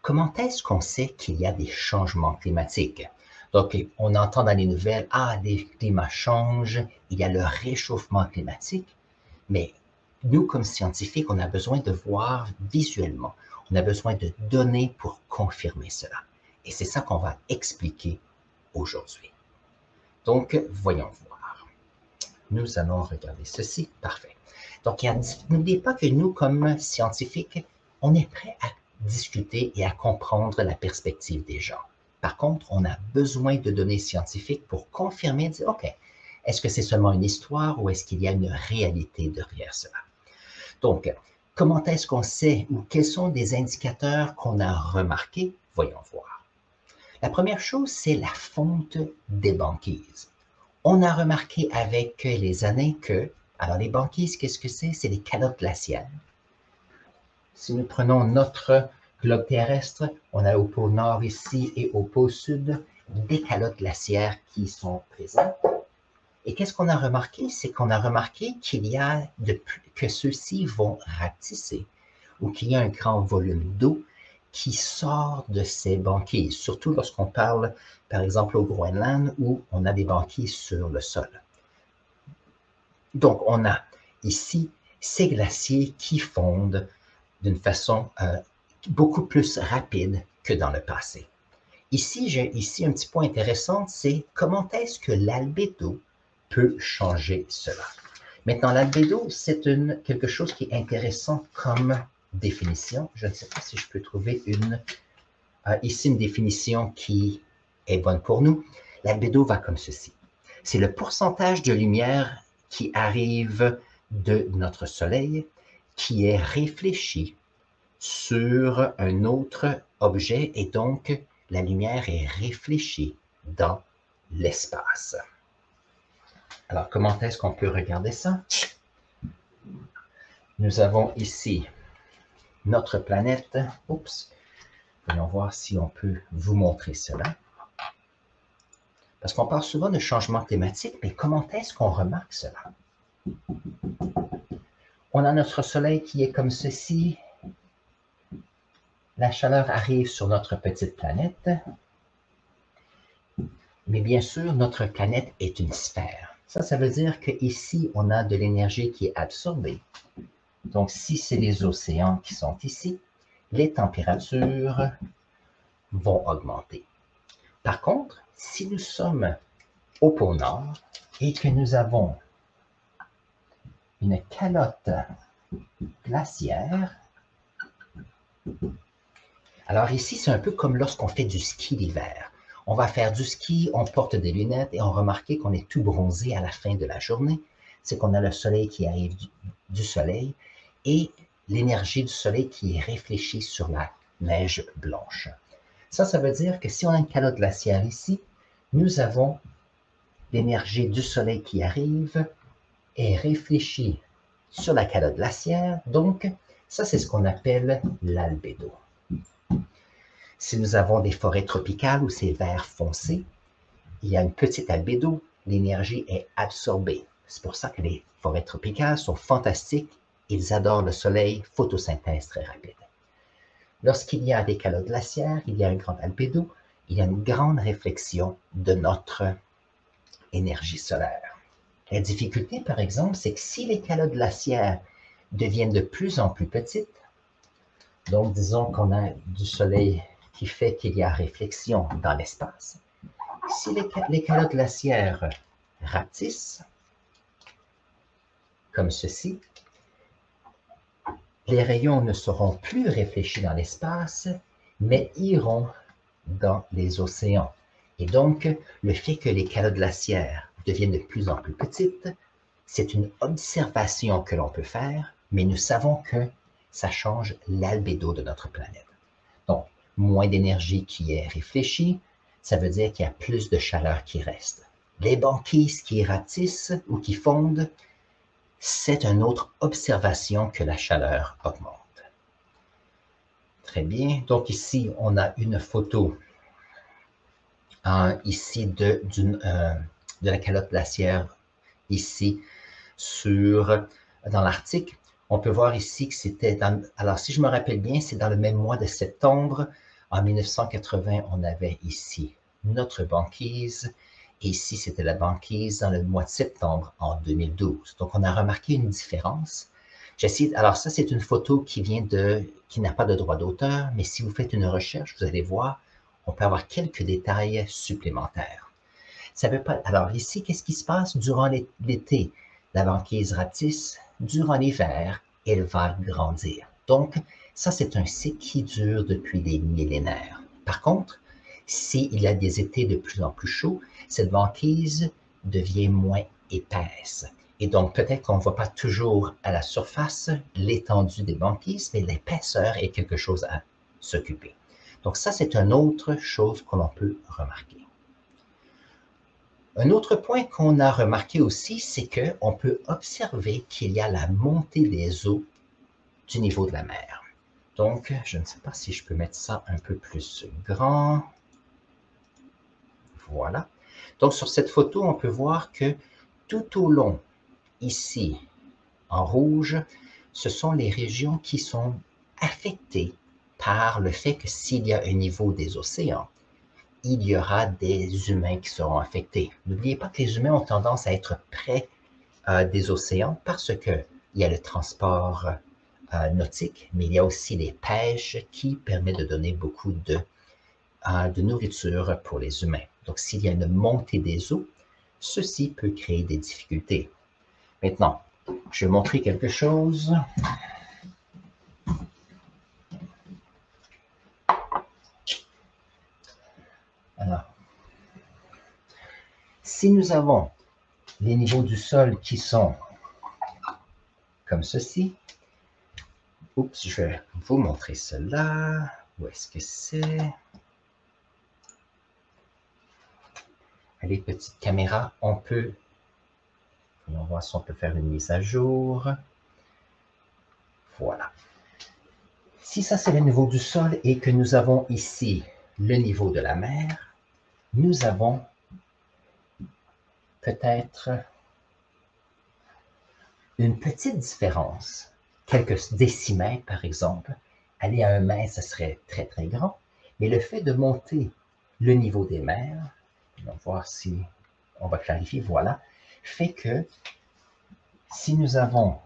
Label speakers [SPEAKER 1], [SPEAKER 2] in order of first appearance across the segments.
[SPEAKER 1] comment est-ce qu'on sait qu'il y a des changements climatiques? Donc, on entend dans les nouvelles, les climats changent, il y a le réchauffement climatique, mais nous, comme scientifiques, on a besoin de voir visuellement, on a besoin de données pour confirmer cela. Et c'est ça qu'on va expliquer aujourd'hui. Donc, voyons voir. Nous allons regarder ceci. Parfait. Donc, n'oubliez pas que nous, comme scientifiques, on est prêts à discuter et à comprendre la perspective des gens. Par contre, on a besoin de données scientifiques pour confirmer, dire, OK, est-ce que c'est seulement une histoire ou est-ce qu'il y a une réalité derrière cela? Donc, comment est-ce qu'on sait ou quels sont des indicateurs qu'on a remarqués? Voyons voir. La première chose, c'est la fonte des banquises. On a remarqué avec les années que, alors les banquises, qu'est-ce que c'est? C'est les calottes glaciaires. Si nous prenons notre globe terrestre, on a au pôle nord ici et au pôle sud des calottes glaciaires qui sont présentes. Et qu'est-ce qu'on a remarqué? C'est qu'on a remarqué qu'il y a que ceux-ci vont rapetisser ou qu'il y a un grand volume d'eau qui sort de ces banquises, surtout lorsqu'on parle, par exemple, au Groenland, où on a des banquises sur le sol. Donc, on a ici ces glaciers qui fondent d'une façon beaucoup plus rapide que dans le passé. Ici, j'ai un petit point intéressant, c'est comment est-ce que l'albédo peut changer cela. Maintenant, l'albédo, c'est quelque chose qui est intéressant comme définition. Je ne sais pas si je peux trouver ici une définition qui est bonne pour nous. L'albédo va comme ceci. C'est le pourcentage de lumière qui arrive de notre Soleil qui est réfléchi sur un autre objet et donc la lumière est réfléchie dans l'espace. Alors, comment est-ce qu'on peut regarder ça? Nous avons ici notre planète. Oups. Voyons voir si on peut vous montrer cela. Parce qu'on parle souvent de changement climatique, mais comment est-ce qu'on remarque cela? On a notre Soleil qui est comme ceci. La chaleur arrive sur notre petite planète. Mais bien sûr, notre planète est une sphère. Ça veut dire qu'ici, on a de l'énergie qui est absorbée. Donc, si c'est les océans qui sont ici, les températures vont augmenter. Par contre, si nous sommes au pôle Nord et que nous avons une calotte glaciaire, alors ici, c'est un peu comme lorsqu'on fait du ski l'hiver. On va faire du ski, on porte des lunettes et on remarque qu'on est tout bronzé à la fin de la journée. C'est qu'on a le soleil qui arrive du soleil et l'énergie du soleil qui est réfléchie sur la neige blanche. Ça veut dire que si on a une calotte glaciaire ici, nous avons l'énergie du soleil qui arrive et réfléchie sur la calotte glaciaire. Donc, ça, c'est ce qu'on appelle l'albédo. Si nous avons des forêts tropicales où c'est vert foncé, il y a une petite albédo, l'énergie est absorbée. C'est pour ça que les forêts tropicales sont fantastiques. Ils adorent le soleil, photosynthèse très rapide. Lorsqu'il y a des calottes glaciaires, il y a un grand albédo, il y a une grande réflexion de notre énergie solaire. La difficulté, par exemple, c'est que si les calottes glaciaires deviennent de plus en plus petites, donc disons qu'on a du soleil qui fait qu'il y a réflexion dans l'espace, si les calottes glaciaires rapetissent, comme ceci, les rayons ne seront plus réfléchis dans l'espace, mais iront dans les océans. Et donc, le fait que les calottes glaciaires deviennent de plus en plus petites, c'est une observation que l'on peut faire, mais nous savons que ça change l'albédo de notre planète. Donc, moins d'énergie qui est réfléchie, ça veut dire qu'il y a plus de chaleur qui reste. Les banquises qui rapetissent ou qui fondent, c'est une autre observation que la chaleur augmente. Très bien. Donc ici, on a une photo ici de la calotte glaciaire ici dans l'Arctique. On peut voir ici que c'était alors si je me rappelle bien, c'est dans le même mois de septembre En 1980, on avait ici notre banquise, et ici, c'était la banquise dans le mois de septembre en 2012. Donc, on a remarqué une différence. Alors ça, c'est une photo qui n'a pas de droit d'auteur, mais si vous faites une recherche, vous allez voir, on peut avoir quelques détails supplémentaires. Ça veut pas. Alors ici, qu'est-ce qui se passe durant l'été? La banquise rapetisse. Durant l'hiver, elle va grandir. Donc, ça, c'est un cycle qui dure depuis des millénaires. Par contre, s'il y a des étés de plus en plus chauds, cette banquise devient moins épaisse. Et donc, peut-être qu'on ne voit pas toujours à la surface l'étendue des banquises, mais l'épaisseur est quelque chose à s'occuper. Donc, ça, c'est une autre chose que l'on peut remarquer. Un autre point qu'on a remarqué aussi, c'est qu'on peut observer qu'il y a la montée des eaux du niveau de la mer. Donc, je ne sais pas si je peux mettre ça un peu plus grand. Voilà. Donc, sur cette photo, on peut voir que tout au long, ici, en rouge, ce sont les régions qui sont affectées par le fait que s'il y a un niveau des océans, il y aura des humains qui seront affectés. N'oubliez pas que les humains ont tendance à être près des océans parce qu'il y a le transport nautique, mais il y a aussi les pêches qui permettent de donner beaucoup de nourriture pour les humains. Donc, s'il y a une montée des eaux, ceci peut créer des difficultés. Maintenant, je vais montrer quelque chose. Alors, si nous avons les niveaux du sol qui sont comme ceci, oups, je vais vous montrer cela. Où est-ce que c'est? Allez, petite caméra, voyons voir si on peut faire une mise à jour. Voilà. Si ça, c'est le niveau du sol et que nous avons ici le niveau de la mer, nous avons peut-être une petite différence. Quelques décimètres, par exemple. Aller à 1 mètre, ce serait très, très grand. Mais le fait de monter le niveau des mers, on va voir si on va clarifier, voilà, fait que si nous avons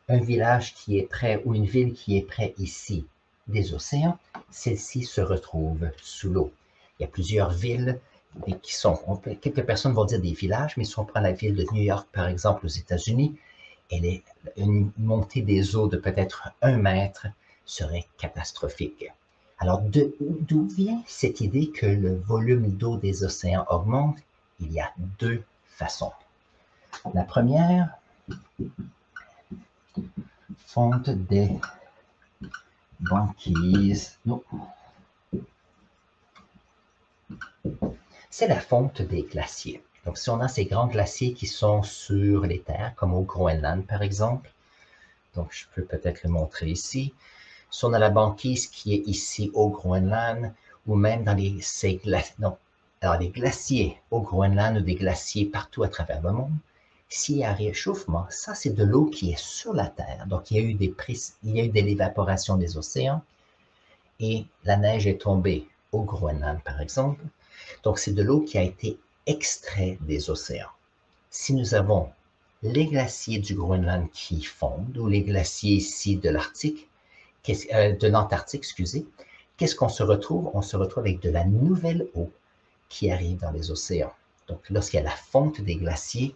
[SPEAKER 1] un village qui est près ou une ville qui est près ici des océans, celle-ci se retrouve sous l'eau. Il y a plusieurs villes qui sont, quelques personnes vont dire des villages, mais si on prend la ville de New York, par exemple, aux États-Unis, une montée des eaux de peut-être 1 mètre serait catastrophique. Alors, d'où vient cette idée que le volume d'eau des océans augmente? Il y a 2 façons. La première, fonte des banquises. Non. C'est la fonte des glaciers. Donc, si on a ces grands glaciers qui sont sur les terres, comme au Groenland, par exemple, donc je peux peut-être le montrer ici. Si on a la banquise qui est ici au Groenland, ou même dans les glaciers au Groenland ou des glaciers partout à travers le monde, s'il y a un réchauffement, ça c'est de l'eau qui est sur la Terre. Donc il y a eu de l'évaporation des océans et la neige est tombée au Groenland, par exemple. Donc c'est de l'eau qui a été extraite des océans. Si nous avons les glaciers du Groenland qui fondent, ou les glaciers ici de l'Arctique, de l'Antarctique, excusez, qu'est-ce qu'on se retrouve? On se retrouve avec de la nouvelle eau qui arrive dans les océans. Donc, lorsqu'il y a la fonte des glaciers,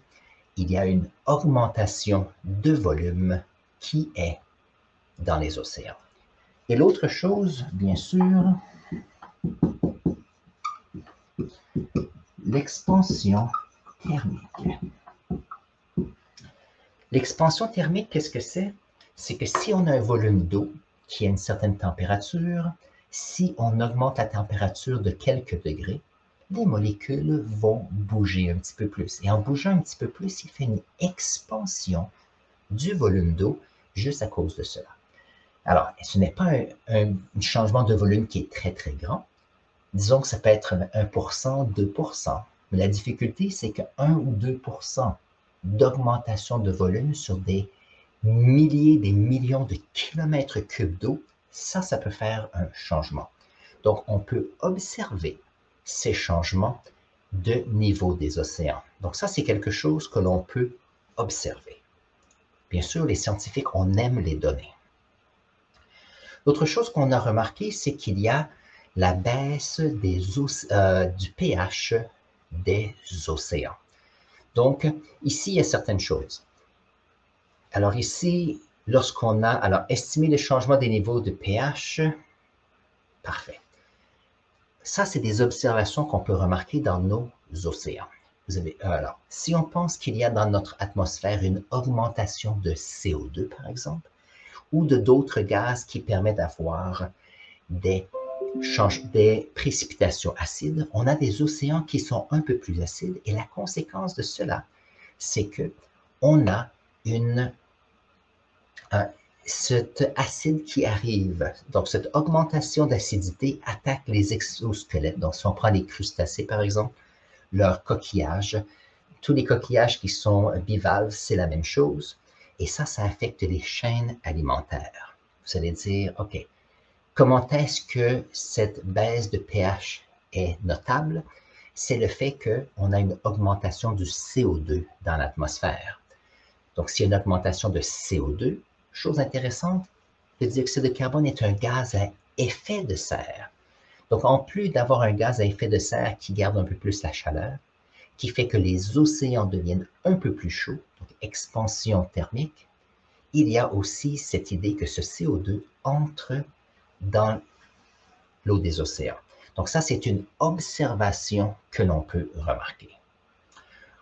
[SPEAKER 1] il y a une augmentation de volume qui est dans les océans. Et l'autre chose, bien sûr, l'expansion thermique. L'expansion thermique, qu'est-ce que c'est? C'est que si on a un volume d'eau qui a une certaine température, si on augmente la température de quelques degrés, les molécules vont bouger un petit peu plus. Et en bougeant un petit peu plus, il fait une expansion du volume d'eau juste à cause de cela. Alors, ce n'est pas un changement de volume qui est très, très grand. Disons que ça peut être 1%, 2%. Mais la difficulté, c'est que 1 ou 2% d'augmentation de volume sur des milliers, des millions de kilomètres cubes d'eau, ça peut faire un changement. Donc, on peut observer ces changements de niveau des océans. Donc, ça, c'est quelque chose que l'on peut observer. Bien sûr, les scientifiques, on aime les données. L'autre chose qu'on a remarqué, c'est qu'il y a la baisse du pH des océans. Donc, ici, il y a certaines choses. Alors ici, lorsqu'on a estimé le changement des niveaux de pH, parfait. Ça, c'est des observations qu'on peut remarquer dans nos océans. Alors, si on pense qu'il y a dans notre atmosphère une augmentation de CO2, par exemple, ou de d'autres gaz qui permettent d'avoir des précipitations acides, on a des océans qui sont un peu plus acides et la conséquence de cela, c'est que on a cet acide qui arrive, donc cette augmentation d'acidité attaque les exosquelettes. Donc si on prend les crustacés par exemple, leurs coquillages, tous les coquillages qui sont bivalves, c'est la même chose. Et ça affecte les chaînes alimentaires. Vous allez dire, OK, comment est-ce que cette baisse de pH est notable? C'est le fait qu'on a une augmentation du CO2 dans l'atmosphère. Donc, s'il y a une augmentation de CO2, chose intéressante, le dioxyde de carbone est un gaz à effet de serre. Donc, en plus d'avoir un gaz à effet de serre qui garde un peu plus la chaleur, qui fait que les océans deviennent un peu plus chauds, donc expansion thermique, il y a aussi cette idée que ce CO2 entre dans l'eau des océans. Donc ça, c'est une observation que l'on peut remarquer.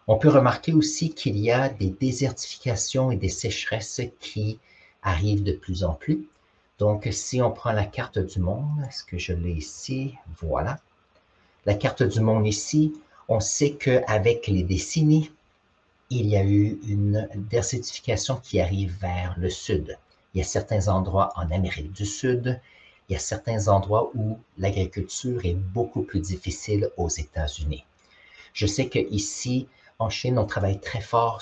[SPEAKER 1] On peut remarquer aussi qu'il y a des désertifications et des sécheresses qui arrivent de plus en plus. Donc, si on prend la carte du monde, est-ce que je l'ai ici? Voilà. La carte du monde ici, on sait qu'avec les décennies, il y a eu une désertification qui arrive vers le sud. Il y a certains endroits en Amérique du Sud, il y a certains endroits où l'agriculture est beaucoup plus difficile aux États-Unis. Je sais qu'ici, en Chine, on travaille très fort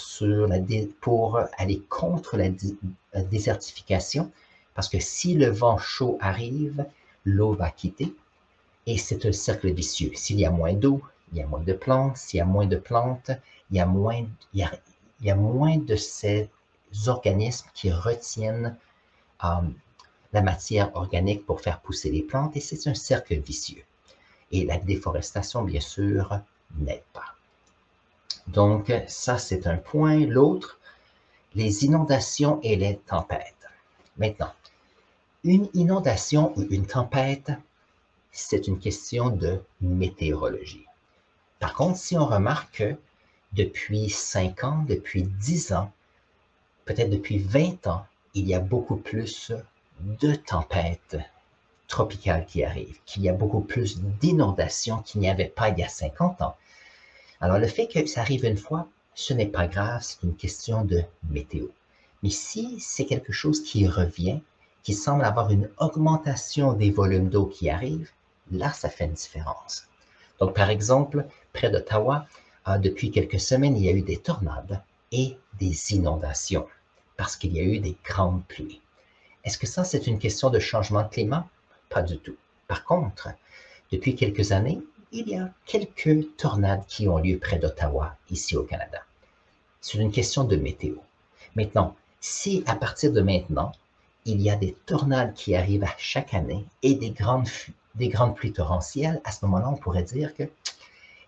[SPEAKER 1] pour aller contre la désertification, parce que si le vent chaud arrive, l'eau va quitter, et c'est un cercle vicieux. S'il y a moins d'eau, il y a moins de plantes. S'il y a moins de plantes, il y a moins de ces organismes qui retiennent la matière organique pour faire pousser les plantes, et c'est un cercle vicieux. Et la déforestation, bien sûr, n'aide pas. Donc, ça, c'est un point. L'autre, les inondations et les tempêtes. Maintenant, une inondation ou une tempête, c'est une question de météorologie. Par contre, si on remarque que depuis 5 ans, depuis 10 ans, peut-être depuis 20 ans, il y a beaucoup plus de tempêtes tropicales qui arrivent, qu'il y a beaucoup plus d'inondations qu'il n'y avait pas il y a 50 ans. Alors, le fait que ça arrive une fois, ce n'est pas grave, c'est une question de météo. Mais si c'est quelque chose qui revient, qui semble avoir une augmentation des volumes d'eau qui arrivent, là, ça fait une différence. Donc, par exemple, près d'Ottawa, depuis quelques semaines, il y a eu des tornades et des inondations parce qu'il y a eu des grandes pluies. Est-ce que ça, c'est une question de changement de climat? Pas du tout. Par contre, depuis quelques années, il y a quelques tornades qui ont lieu près d'Ottawa, ici au Canada. C'est une question de météo. Maintenant, si à partir de maintenant, il y a des tornades qui arrivent à chaque année et des grandes pluies torrentielles, à ce moment-là, on pourrait dire qu'il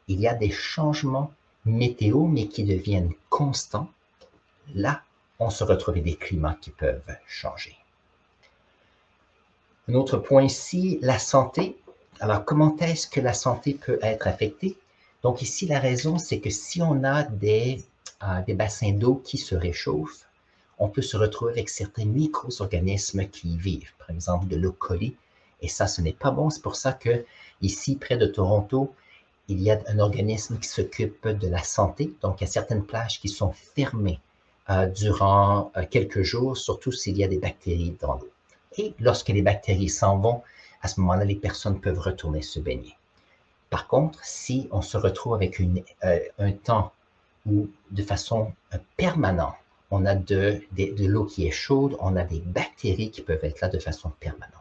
[SPEAKER 1] y a des changements météo, mais qui deviennent constants. Là, on se retrouve avec des climats qui peuvent changer. Un autre point ici, la santé. Alors, comment est-ce que la santé peut être affectée? Donc ici, la raison, c'est que si on a des bassins d'eau qui se réchauffent, on peut se retrouver avec certains micro-organismes qui y vivent, par exemple de l'E. coli, et ça, ce n'est pas bon. C'est pour ça que ici, près de Toronto, il y a un organisme qui s'occupe de la santé. Donc, il y a certaines plages qui sont fermées durant quelques jours, surtout s'il y a des bactéries dans l'eau. Et lorsque les bactéries s'en vont, à ce moment-là, les personnes peuvent retourner se baigner. Par contre, si on se retrouve avec un temps où, de façon permanente, on a de l'eau qui est chaude, on a des bactéries qui peuvent être là de façon permanente.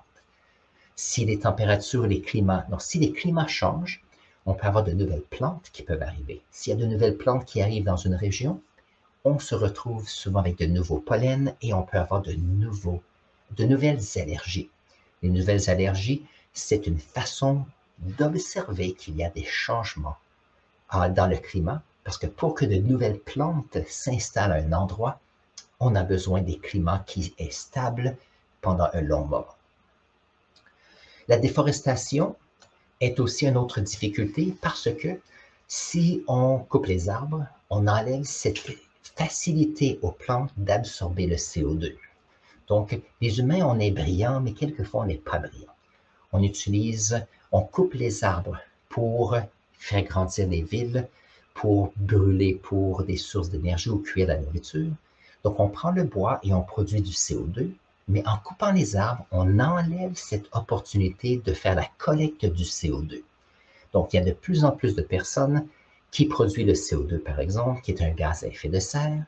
[SPEAKER 1] Si les températures, les climats, donc si les climats changent, on peut avoir de nouvelles plantes qui peuvent arriver. S'il y a de nouvelles plantes qui arrivent dans une région, on se retrouve souvent avec de nouveaux pollens et on peut avoir de nouvelles allergies. Les nouvelles allergies, c'est une façon d'observer qu'il y a des changements dans le climat, parce que pour que de nouvelles plantes s'installent à un endroit, on a besoin des climats qui est stable pendant un long moment. La déforestation est aussi une autre difficulté parce que si on coupe les arbres, on enlève cette facilité aux plantes d'absorber le CO2. Donc, les humains, on est brillants, mais quelquefois, on n'est pas brillants. On coupe les arbres pour faire grandir les villes, pour brûler pour des sources d'énergie ou cuire la nourriture. Donc, on prend le bois et on produit du CO2, mais en coupant les arbres, on enlève cette opportunité de faire la collecte du CO2. Donc, il y a de plus en plus de personnes qui produisent le CO2, par exemple, qui est un gaz à effet de serre,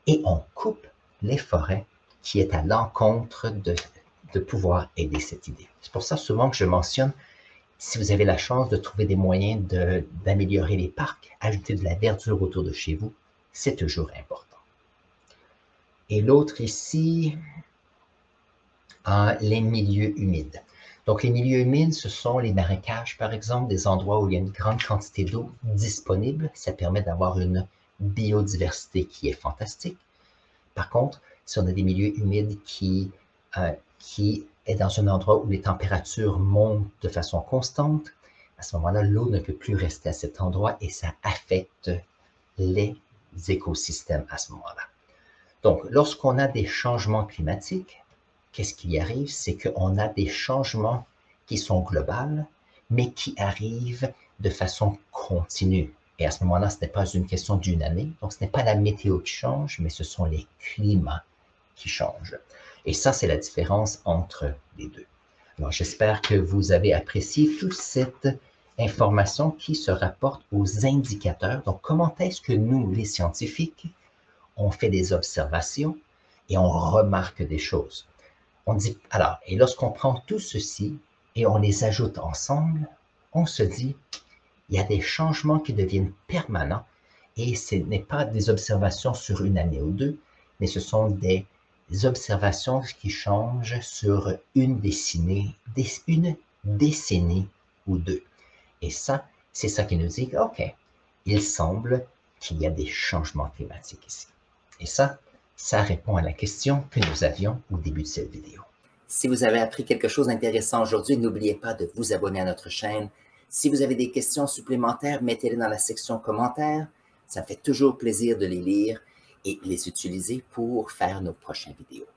[SPEAKER 1] et on coupe les forêts qui est à l'encontre de pouvoir aider cette idée. C'est pour ça souvent que je mentionne, si vous avez la chance de trouver des moyens d'améliorer les parcs, ajouter de la verdure autour de chez vous, c'est toujours important. Et l'autre ici, les milieux humides. Donc, les milieux humides, ce sont les marécages, par exemple, des endroits où il y a une grande quantité d'eau disponible. Ça permet d'avoir une biodiversité qui est fantastique. Par contre, si on a des milieux humides qui est dans un endroit où les températures montent de façon constante, à ce moment-là, l'eau ne peut plus rester à cet endroit et ça affecte les écosystèmes à ce moment-là. Donc, lorsqu'on a des changements climatiques, qu'est-ce qui arrive? C'est qu'on a des changements qui sont globaux, mais qui arrivent de façon continue. Et à ce moment-là, ce n'est pas une question d'une année, donc ce n'est pas la météo qui change, mais ce sont les climats qui changent. Et ça, c'est la différence entre les deux. Alors, j'espère que vous avez apprécié toute cette information qui se rapporte aux indicateurs. Donc, comment est-ce que nous, les scientifiques, on fait des observations et on remarque des choses? On dit, alors, et lorsqu'on prend tout ceci et on les ajoute ensemble, on se dit, il y a des changements qui deviennent permanents et ce n'est pas des observations sur une année ou deux, mais ce sont des observations qui changent sur une décennie ou deux. Et ça, c'est ça qui nous dit, OK, il semble qu'il y a des changements climatiques ici. Et ça répond à la question que nous avions au début de cette vidéo. Si vous avez appris quelque chose d'intéressant aujourd'hui, n'oubliez pas de vous abonner à notre chaîne. Si vous avez des questions supplémentaires, mettez-les dans la section commentaires. Ça me fait toujours plaisir de les lire et les utiliser pour faire nos prochaines vidéos.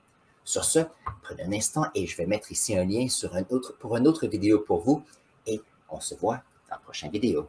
[SPEAKER 1] Sur ce, prenez un instant et je vais mettre ici un lien pour une autre vidéo pour vous et on se voit dans la prochaine vidéo.